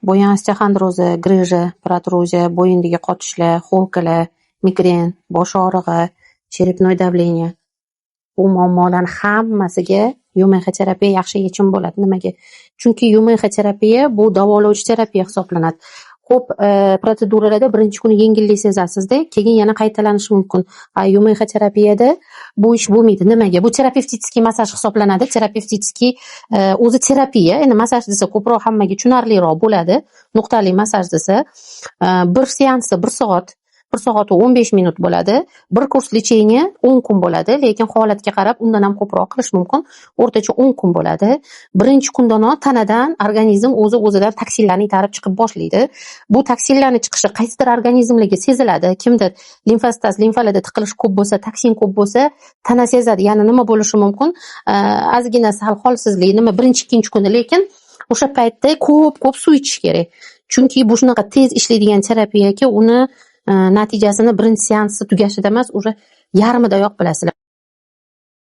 bo'yin osteoxondrozi, gryija, protruzia, bo'yindagi qotishlar, xo'rkalar, migren, bosh og'rig'i, cherepnoy давление. Bu muammolarning hammasiga YMH terapiya yaxshi yechim bo'ladi. Nimaga? Chunki YMH terapiya bu davolovchi terapiya hisoblanadi. Ko'p protseduralarda birinchi kuni yengillik sezasizda, keyin yana qaytalanishi mumkin. YMH terapiyada bu ish bo'lmaydi. Nimaga? Bu terapevtический massaj hisoblanadi. Terapevtический o'zi terapiya, endi massaj desa ko'proq hammaga tushunarliroq bo'ladi. Nuqtali massaj desa, bir seansi 1 soat, 1 soat 15 minut bo'ladi. Bir kurs lecheniya 10 kun bo'ladi, lekin holatga qarab undan ham ko'proq qilish mumkin. O'rtacha 10 kun bo'ladi. Birinchi kundanoq tanadan organizm o'zidan toksinlarni itarib chiqib boshlaydi. Bu toksinlarning chiqishi qaysidir organizmlarga seziladi. Kimdir limfostaz, limfalarda tiqilish ko'p bo'lsa, toksin ko'p bo'lsa, tana sezadi. Ya'ni nima bo'lishi mumkin? Ozgina sal holsizlik, nima birinchi, ikkinchi kunda, lekin o'sha paytda ko'p suv ichish kerak. Chunki bu shunaqa tez ishlaydigan terapiyaki, uni natijasini birinchi seansi tugashida emas, o'sha yarmidayoq bilasizlar.